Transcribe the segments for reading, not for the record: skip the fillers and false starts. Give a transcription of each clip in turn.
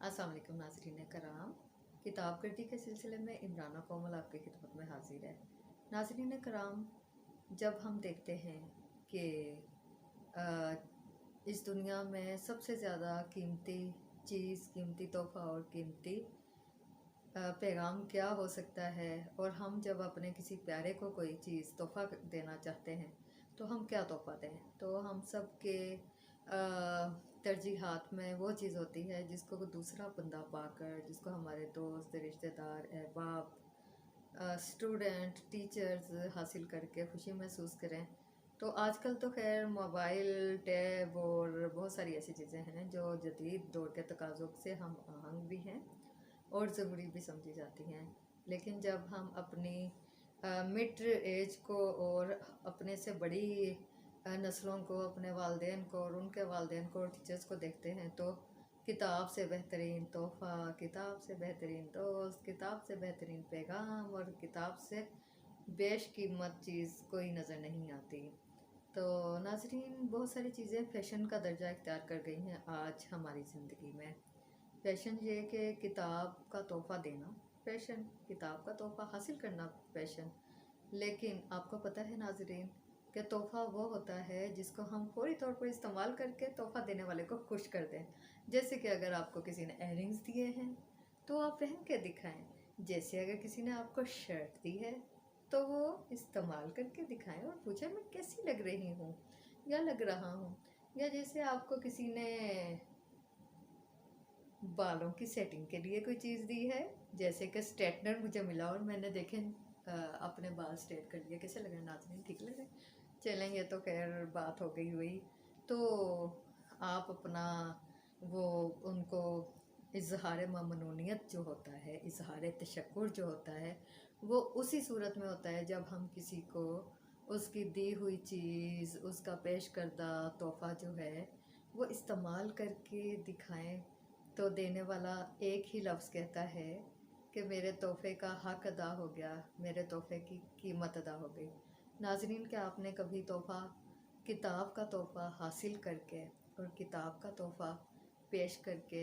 अस्सलाम वालेकुम नाज़रीन कराम। किताब गर्दी के सिलसिले में इमराना कोमल आपकी खिदमत में हाजिर है। नाज़रीन कराम, जब हम देखते हैं कि अ, इस दुनिया में सबसे ज़्यादा कीमती चीज़, कीमती तोहफ़ा और कीमती पैगाम क्या हो सकता है, और हम जब अपने किसी प्यारे को कोई चीज़ तोहफ़ा देना चाहते हैं तो हम क्या तोहफ़ा दें। तो हम सब के तरजीहात में वो चीज़ होती है जिसको कोई दूसरा बंदा पाकर, जिसको हमारे दोस्त, रिश्तेदार, अहबाब, स्टूडेंट, टीचर्स हासिल करके खुशी महसूस करें। तो आजकल तो खैर मोबाइल, टैब और बहुत सारी ऐसी चीज़ें हैं जो जदीद दौर के तकाज़ों से हम आहंग भी हैं और ज़रूरी भी समझी जाती हैं। लेकिन जब हम अपनी मिड एज को और अपने से बड़ी नस्लों को, अपने वालदेन को और उनके वालदेन को और टीचर्स को देखते हैं तो किताब से बेहतरीन तोहफ़ा, किताब से बेहतरीन दोस्त, किताब से बेहतरीन पैगाम और किताब से बेशकीमत चीज़ कोई नज़र नहीं आती। तो नाज़रीन, बहुत सारी चीज़ें फ़ैशन का दर्जा इख्तियार कर गई हैं आज हमारी ज़िंदगी में। फ़ैशन ये कि किताब का तोहफ़ा देना फ़ैशन, किताब का तोहफ़ा हासिल करना फ़ैशन। लेकिन आपको पता है नाज़रीन कि तोहफ़ा वो होता है जिसको हम फ़ौरी तौर पर इस्तेमाल करके तोहफ़ा देने वाले को खुश कर दें। जैसे कि अगर आपको किसी ने इयररिंग्स दिए हैं तो आप पहन के दिखाएं। जैसे अगर किसी ने आपको शर्ट दी है तो वो इस्तेमाल करके दिखाएं और पूछें मैं कैसी लग रही हूँ या लग रहा हूँ। या जैसे आपको किसी ने बालों की सेटिंग के लिए कोई चीज़ दी है, जैसे कि स्ट्रेटनर मुझे मिला और मैंने देखे अपने बाल स्ट्रेट कर लिए, कैसे लग रहे नाज़रीन, ठीक लग रहे। चलें, ये तो खैर बात हो गई हुई। तो आप अपना वो उनको इजहार ममनूनियत जो होता है, इजहार तशक्कुर जो होता है, वो उसी सूरत में होता है जब हम किसी को उसकी दी हुई चीज़, उसका पेश करदा तोहफ़ा जो है वो इस्तेमाल करके दिखाएं। तो देने वाला एक ही लफ्ज़ कहता है कि मेरे तोहफ़े का हक अदा हो गया, मेरे तोहफ़े की कीमत अदा हो गई। नाज़रीन, क्या आपने कभी तोहफ़ा, किताब का तोहफ़ा हासिल करके और किताब का तोहफ़ा पेश करके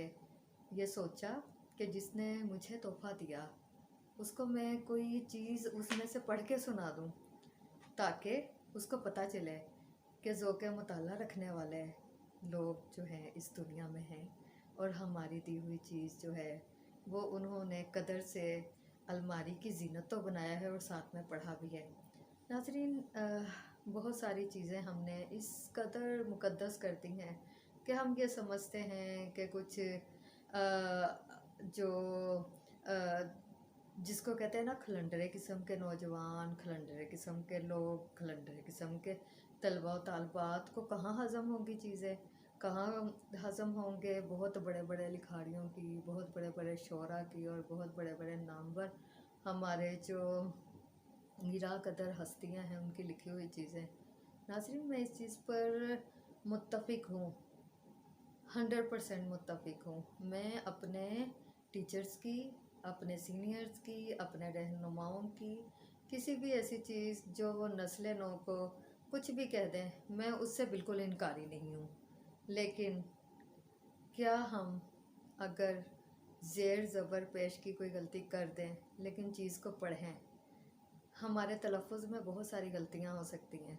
ये सोचा कि जिसने मुझे तोहफ़ा दिया उसको मैं कोई चीज़ उसमें से पढ़ के सुना दूँ, ताकि उसको पता चले कि ज़ौक़ मुताला रखने वाले लोग जो हैं इस दुनिया में हैं, और हमारी दी हुई चीज़ जो है वो उन्होंने कदर से अलमारी की ज़ीनत तो बनाया है और साथ में पढ़ा भी है। नाज़रीन, बहुत सारी चीज़ें हमने इस कदर मुक़द्दस कर दी हैं कि हम ये समझते हैं कि कुछ जो जिसको कहते हैं ना खलंडरे किस्म के नौजवान, खलंडरे किस्म के लोग, खलंडरे किस्म के तलबा व तालबात को कहाँ हज़म होंगी चीज़ें, कहाँ हज़म होंगे बहुत बड़े बड़े लिखारियों की, बहुत बड़े बड़े शोरा की और बहुत बड़े बड़े नामवर हमारे जो गिरा कदर हस्तियाँ हैं उनकी लिखी हुई चीज़ें। नाज़रीन, मैं इस चीज़ पर मुत्तफ़िक हूँ, 100% मुत्तफ़िक हूँ। मैं अपने टीचर्स की, अपने सीनियर्स की, अपने रहनुमाओं की, किसी भी ऐसी चीज़ जो वो नस्ल नौ को कुछ भी कह दें, मैं उससे बिल्कुल इनकारी नहीं हूँ। लेकिन क्या हम अगर ज़ेर ज़बर पेश की कोई गलती कर दें लेकिन चीज़ को पढ़ें, हमारे तलफ़ुज़ में बहुत सारी गलतियाँ हो सकती हैं,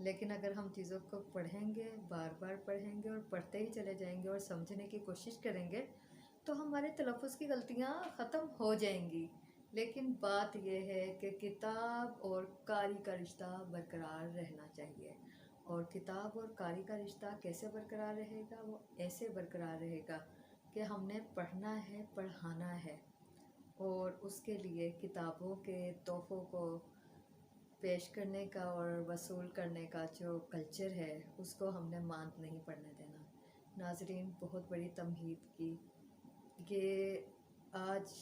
लेकिन अगर हम चीज़ों को पढ़ेंगे, बार बार पढ़ेंगे और पढ़ते ही चले जाएंगे और समझने की कोशिश करेंगे तो हमारे तलफ़ुज़ की गलतियाँ ख़त्म हो जाएंगी। लेकिन बात यह है कि किताब और कारी का रिश्ता बरकरार रहना चाहिए। और किताब और कारी का रिश्ता कैसे बरकरार रहेगा? वो ऐसे बरकरार रहेगा कि हमने पढ़ना है, पढ़ाना है, और उसके लिए किताबों के तोहफ़ों को पेश करने का और वसूल करने का जो कल्चर है उसको हमने मान नहीं पड़ने देना। नाज़रीन, बहुत बड़ी तमहीद की कि आज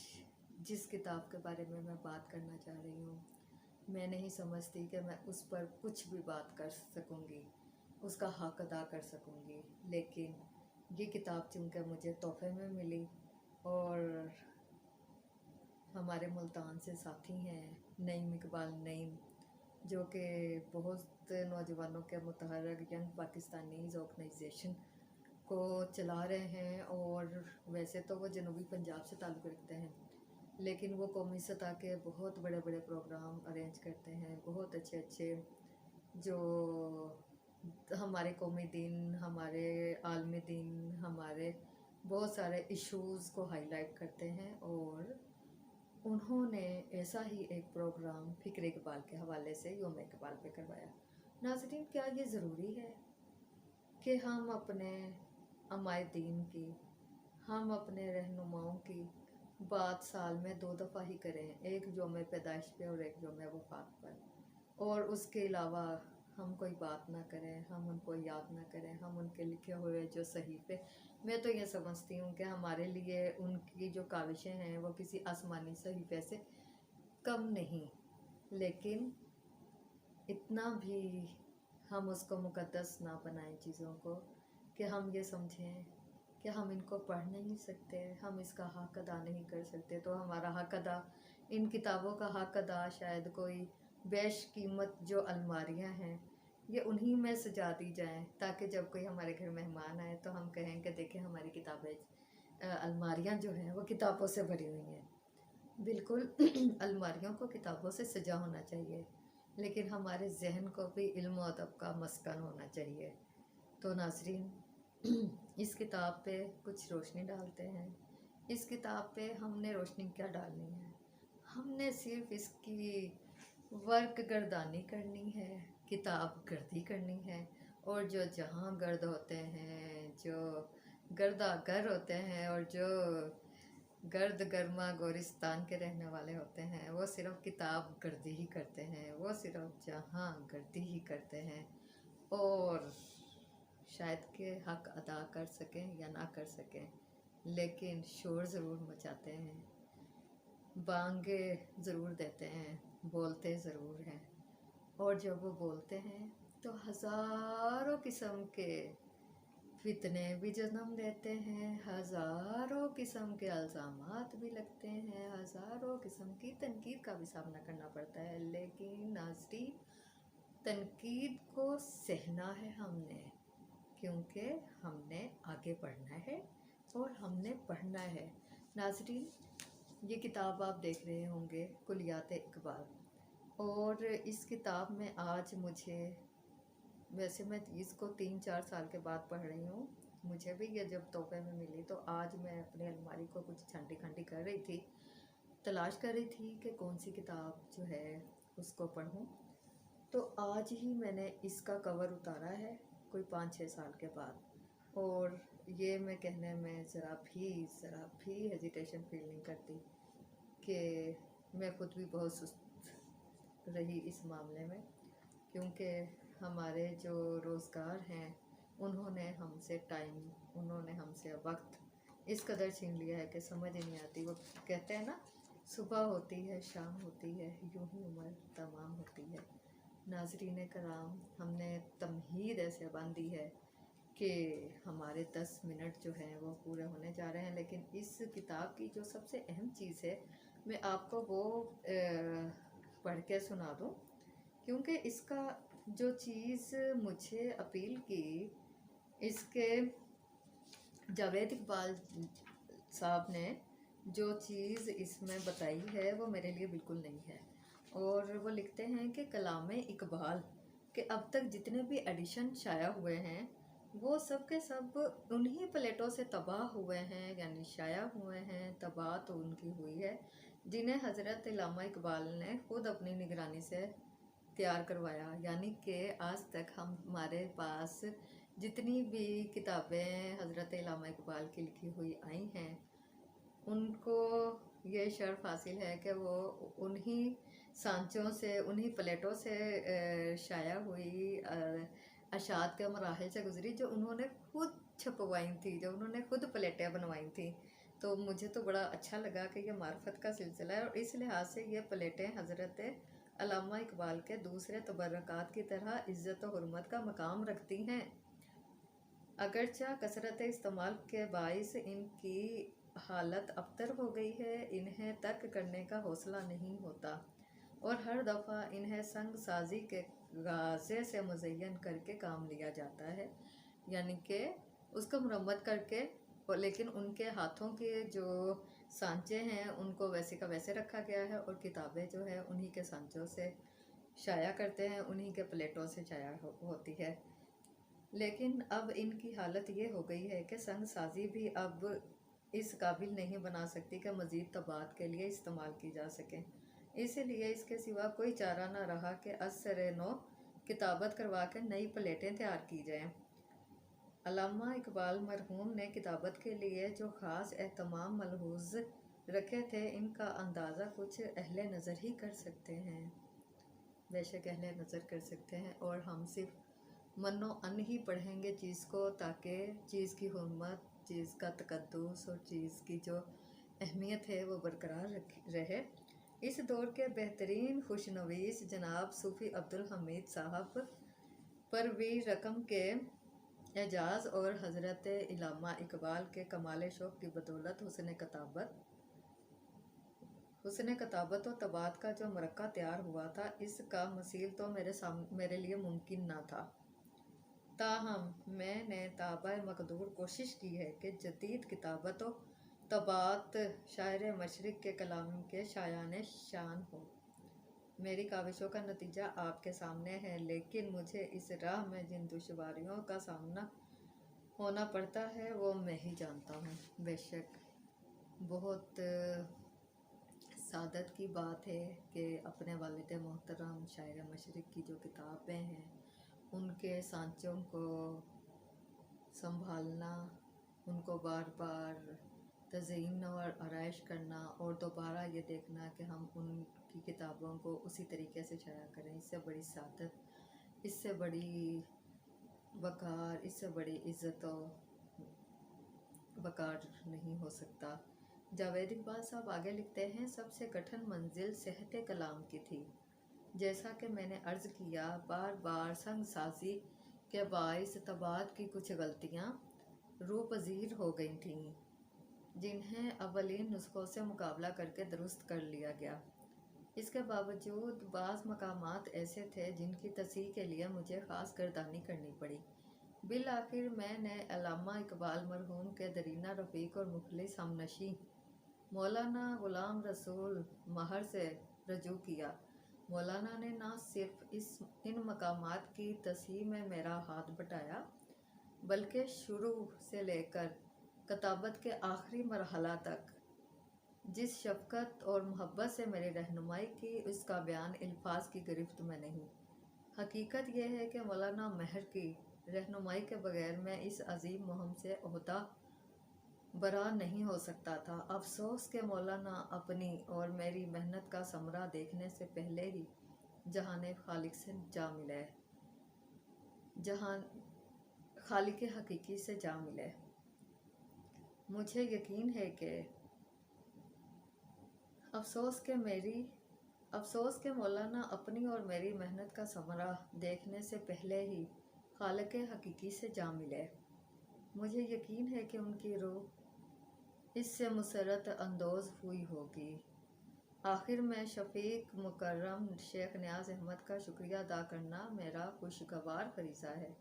जिस किताब के बारे में मैं बात करना चाह रही हूँ, मैं नहीं समझती कि मैं उस पर कुछ भी बात कर सकूँगी, उसका हक अदा कर सकूँगी। लेकिन ये किताब चूँकि मुझे तोहफ़े में मिली, और हमारे मुल्तान से साथी हैं नईम इकबाल नईम, जो कि बहुत नौजवानों के मुतहर्रिक यंग पाकिस्तानीज़ ऑर्गेनाइजेशन को चला रहे हैं, और वैसे तो वो जनूबी पंजाब से ताल्लुक़ रखते हैं, लेकिन वो कौमी सतह के बहुत बड़े बड़े प्रोग्राम अरेंज करते हैं, बहुत अच्छे अच्छे, जो हमारे कौमी दिन, हमारे आलमी दिन, हमारे बहुत सारे इश्यूज़ को हाईलाइट करते हैं। और उन्होंने ऐसा ही एक प्रोग्राम फ़िक्र इकबाल के हवाले से यौम इकबाल पे करवाया। नाज़रीन, क्या ये ज़रूरी है कि हम अपने अमाए दीन की, हम अपने रहनुमाओं की बात साल में 2 दफ़ा ही करें, एक यौम पैदाइश पे और एक यौम वफ़ात पर, और उसके अलावा हम कोई बात ना करें, हम उनको याद ना करें, हम उनके लिखे हुए जो सहीफ़े, मैं तो ये समझती हूँ कि हमारे लिए उनकी जो काविशें हैं वो किसी आसमानी सहीफ़े से कम नहीं, लेकिन इतना भी हम उसको मुक़द्दस ना बनाएं चीज़ों को कि हम ये समझें कि हम इनको पढ़ नहीं सकते, हम इसका हक़ अदा नहीं कर सकते। तो हमारा हक़ अदा, इन किताबों का हक़ अदा शायद कोई बेशकीमत जो अलमारियाँ हैं ये उन्हीं में सजा दी जाएं, ताकि जब कोई हमारे घर मेहमान आए तो हम कहें कि देखें हमारी किताबें, अलमारियाँ जो हैं वो किताबों से भरी हुई हैं। बिल्कुल अलमारियों को किताबों से सजा होना चाहिए, लेकिन हमारे जहन को भी इल्म और अदब का मस्कन होना चाहिए। तो नाज़रीन, इस किताब पे कुछ रोशनी डालते हैं। इस किताब पे हमने रोशनी क्या डालनी है? हमने सिर्फ इसकी वर्क गर्दानी करनी है, किताब गर्दी करनी है, और जो जहाँ गर्द होते हैं, जो गर्दागर होते हैं, और जो गर्द गर्मा गोरिस्तान के रहने वाले होते हैं, वो सिर्फ किताब गर्दी ही करते हैं, वो सिर्फ जहाँ गर्दी ही करते हैं, और शायद के हक अदा कर सकें या ना कर सकें, लेकिन शोर ज़रूर मचाते हैं, बांगे ज़रूर देते हैं, बोलते ज़रूर हैं। और जब वो बोलते हैं तो हज़ारों किस्म के फितने भी जन्म देते हैं, हज़ारों किस्म के इल्ज़ामात भी लगते हैं, हज़ारों किस्म की तनकीद का भी सामना करना पड़ता है। लेकिन नाज़रीन, तनकीद को सहना है हमने, क्योंकि हमने आगे बढ़ना है और हमने पढ़ना है। नाज़रीन, ये किताब आप देख रहे होंगे कुलियात इकबाल, और इस किताब में आज मुझे, वैसे मैं इसको 3-4 साल के बाद पढ़ रही हूँ, मुझे भी ये जब तोहफे में मिली तो आज मैं अपनी अलमारी को कुछ छांटी खांटी कर रही थी, तलाश कर रही थी कि कौन सी किताब जो है उसको पढूं। तो आज ही मैंने इसका कवर उतारा है, कोई 5-6 साल के बाद, और ये मैं कहने में ज़रा भी हेजिटेशन फील नहीं करती कि मैं खुद भी बहुत सुस्त रही इस मामले में, क्योंकि हमारे जो रोज़गार हैं उन्होंने हमसे टाइम, उन्होंने हमसे वक्त इस कदर छीन लिया है कि समझ ही नहीं आती। वो कहते हैं ना, सुबह होती है, शाम होती है, यूं ही उम्र तमाम होती है। नाज़रीन कराम, हमने तमहीद ऐसे बांधी है कि हमारे 10 मिनट जो हैं वो पूरे होने जा रहे हैं, लेकिन इस किताब की जो सबसे अहम चीज़ है मैं आपको वो पढ़ के सुना दूँ, क्योंकि इसका जो चीज़ मुझे अपील की, इसके जावेद इकबाल साहब ने जो चीज़ इसमें बताई है वो मेरे लिए बिल्कुल नहीं है। और वो लिखते हैं कि कलामे इकबाल के अब तक जितने भी एडिशन शाया हुए हैं वो सब के सब उन्हीं प्लेटों से तबाह हुए हैं, यानी शाया हुए हैं, तबाह तो उनकी हुई है जिन्हें हज़रत अल्लामा इकबाल ने खुद अपनी निगरानी से तैयार करवाया। यानी कि आज तक हमारे पास जितनी भी किताबें हज़रत अल्लामा इकबाल की लिखी हुई आई हैं, उनको ये शर्फ हासिल है कि वो उन्हीं सांचों से, उन्हीं प्लेटों से शाया हुई अशात के मराहल से गुजरी जो उन्होंने खुद छपवाई थी, जो उन्होंने खुद प्लेटें बनवाई थी। तो मुझे तो बड़ा अच्छा लगा कि ये मार्फत का सिलसिला है, और इस लिहाज से ये प्लेटें हज़रत अल्लामा इकबाल के दूसरे तबर्रकात की तरह इज़्ज़त और हुर्मत का मकाम रखती हैं। अगरचा कसरत इस्तेमाल के बाइस इनकी हालत अबतर हो गई है, इन्हें तर्क करने का हौसला नहीं होता, और हर दफ़ा इन्हें संग साजी के गाज़े से मुज़य्यन करके काम लिया जाता है, यानी कि उसको मुरम्मत करके اور لیکن ان کے ہاتھوں کے جو سانچے ہیں ان کو ویسے کا ویسے رکھا گیا ہے، اور کتابیں جو ہے انہی کے سانچوں سے شائع کرتے ہیں، انہی کے پلیٹوں سے شائع ہوتی ہے۔ لیکن اب ان کی حالت یہ ہو گئی ہے کہ سنگ سازی بھی اب اس قابل نہیں بنا سکتی کہ مزید طباعت کے لیے استعمال کی جا سکیں، اسی لیے اس کے سوا کوئی چارہ نہ رہا کہ از سر نو کتابت کروا کے نئی پلیٹیں تیار کی جائیں۔ علامہ اقبال مرحوم نے کتابت کے لیے جو خاص اہتمام ملحوظ رکھے تھے، ان کا اندازہ کچھ اہل نظر ہی کر سکتے ہیں، بے شک اہل نظر کر سکتے ہیں، اور ہم صرف من و ان ہی پڑھیں گے چیز کو، تاکہ چیز کی حرمت، چیز کا تقدس اور چیز کی جو اہمیت ہے وہ برقرار رہے۔ اس دور کے بہترین خوشنویس جناب صوفی عبدالحمید صاحب پرویر رقم کے اعجاز اور حضرت علامہ اقبال کے کمال شوق کی بدولت حسن کتابت و طباعت کا جو مرکہ تیار ہوا تھا، اس کا مثیل تو میرے لیے ممکن نہ تھا۔ تاہم میں نے تابع مقدور کوشش کی ہے کہ جدید کتابت و طباعت شاعر مشرق کے کلام کے شایان شان ہو۔ میری کاوشوں کا نتیجہ آپ کے سامنے ہے، لیکن مجھے اس راہ میں جن دشواریوں کا سامنا ہونا پڑتا ہے وہ میں ہی جانتا ہوں۔ بے شک بہت سعادت کی بات ہے کہ اپنے والد محترم شاعر مشرق کی جو کتابیں ہیں ان کے سانچوں کو سنبھالنا، ان کو بار بار تزئین اور آرائش کرنا، اور دوبارہ یہ دیکھنا کہ ہم ان کی کتابوں کو اسی طریقے سے شائع کریں، اس سے بڑی سعادت، اس سے بڑی وقار، اس سے بڑی عزت و وقار نہیں ہو سکتا۔ جاوید اقبال صاحب آگے لکھتے ہیں، سب سے کٹھن منزل صحت کلام کی تھی۔ جیسا کہ میں نے عرض کیا، بار بار سنگ سازی کے باعث طباعت کی کچھ غلطیاں روپذیر ہو گئی تھیں، جنہیں اولین نسخوں سے مقابلہ کر کے درست کر لیا گیا۔ اس کے باوجود بعض مقامات ایسے تھے جن کی تصحیح کے لیے مجھے خاص گردانی کرنی پڑی۔ بالآخر میں نے علامہ اقبال مرحوم کے درینہ رفیق اور مخلص ہمنشین مولانا غلام رسول مہر سے رجوع کیا۔ مولانا نے نہ صرف ان مقامات کی تصحیح میں میرا ہاتھ بٹایا، بلکہ شروع سے لے کر کتابت کے آخری مرحلہ تک جس شفقت اور محبت سے میری رہنمائی کی، اس کا بیان الفاظ کی گرفت میں نہیں۔ حقیقت یہ ہے کہ مولانا مہر کی رہنمائی کے بغیر میں اس عظیم مہم سے عہدہ برا نہیں ہو سکتا تھا۔ افسوس کہ مولانا اپنی اور میری محنت کا ثمرہ دیکھنے سے پہلے ہی جہان خالق سے جا ملے، جہان خالق حقیقی سے جا ملے۔ مجھے یقین ہے کہ افسوس کہ مولانا اپنی اور میری محنت کا ثمرہ دیکھنے سے پہلے ہی خالق حقیقی سے جا ملے۔ مجھے یقین ہے کہ ان کی روح اس سے مسرت اندوز ہوئی ہوگی۔ آخر میں شفیق مکرم شیخ نیاز احمد کا شکریہ ادا کرنا میرا خوشگوار فریضہ ہے،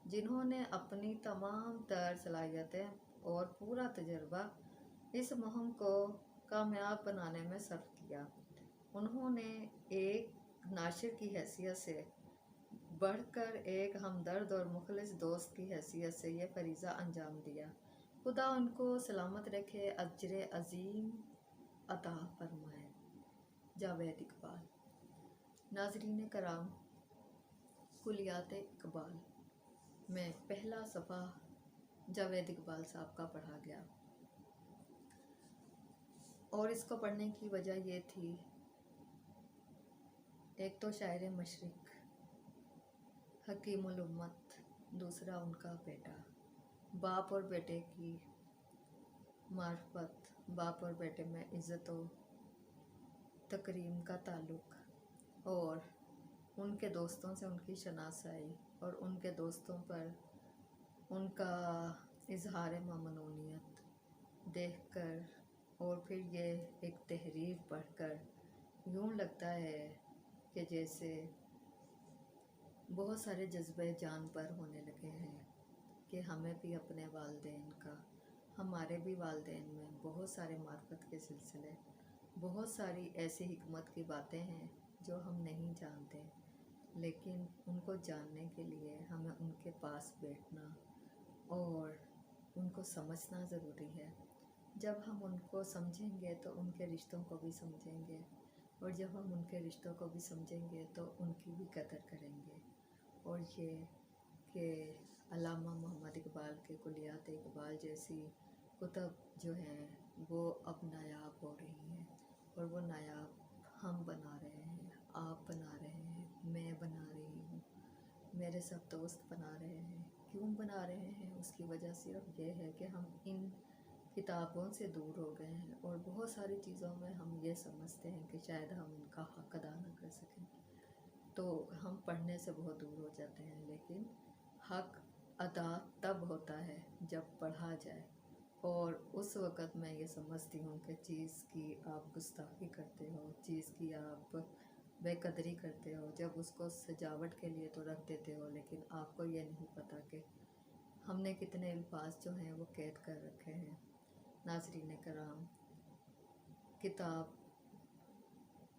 جنہوں نے اپنی تمام تر صلاحیتیں اور پورا تجربہ اس مہم کو کامیاب بنانے میں صرف کیا۔ انہوں نے ایک ناشر کی حیثیت سے بڑھ کر ایک ہمدرد اور مخلص دوست کی حیثیت سے یہ فریضہ انجام دیا۔ خدا ان کو سلامت رکھے، اجر عظیم عطا فرمائے۔ جاوید اقبال۔ ناظرین کرام، کلیات اقبال میں پہلا صفحہ جاوید اقبال صاحب کا پڑھا گیا، اور اس کو پڑھنے کی وجہ یہ تھی، ایک تو شاعر مشرق، حکیم الامت، دوسرا ان کا بیٹا، باپ اور بیٹے کی معرفت، باپ اور بیٹے میں عزت و تکریم کا تعلق، اور ان کے دوستوں سے ان کی شناسائی، اور ان کے دوستوں پر ان کا اظہار ممنونیت دیکھ کر، اور پھر یہ ایک تحریر پڑھ کر یوں لگتا ہے کہ جیسے بہت سارے جذبے جان پر ہونے لگے ہیں کہ ہمیں بھی اپنے والدین کا हमारे भी वालिदैन में बहुत सारे मार्फत के सिलसिले, बहुत सारी ऐसी हिकमत की बातें हैं जो हम नहीं जानते, लेकिन उनको जानने के लिए हमें उनके पास बैठना और उनको समझना ज़रूरी है। जब हम उनको समझेंगे तो उनके रिश्तों को भी समझेंगे, और जब हम उनके रिश्तों को भी समझेंगे तो उनकी भी कदर करेंगे। और ये कि अल्लामा मोहम्मद इकबाल के कुलियात इकबाल जैसी कुतब जो हैं वो अब नायाब हो रही हैं, और वो नायाब हम बना रहे हैं, आप बना रहे हैं, मैं बना रही हूँ, मेरे सब दोस्त बना रहे हैं। क्यों बना रहे हैं? उसकी वजह सिर्फ ये है कि हम इन किताबों से दूर हो गए हैं, और बहुत सारी चीज़ों में हम ये समझते हैं कि शायद हम उनका हक़ अदा न कर सकें, तो हम पढ़ने से बहुत दूर हो जाते हैं। लेकिन हक़ अदा तब होता है जब पढ़ा जाए, और उस वक़्त मैं ये समझती हूँ कि चीज़ की आप गुस्ताखी करते हो, चीज़ की आप बेकदरी करते हो, जब उसको सजावट के लिए तो रख देते हो, लेकिन आपको ये नहीं पता कि हमने कितने अल्फाज जो हैं वो कैद कर रखे हैं। नाज़रीन कराम, किताब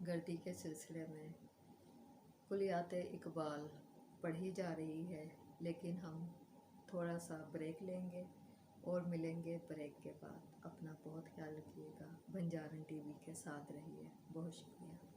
गर्दी के सिलसिले में कुलियात इकबाल पढ़ी जा रही है, लेकिन हम थोड़ा सा ब्रेक लेंगे और मिलेंगे ब्रेक के बाद। अपना बहुत ख्याल रखिएगा। बंजारन टीवी के साथ रहिए। बहुत शुक्रिया।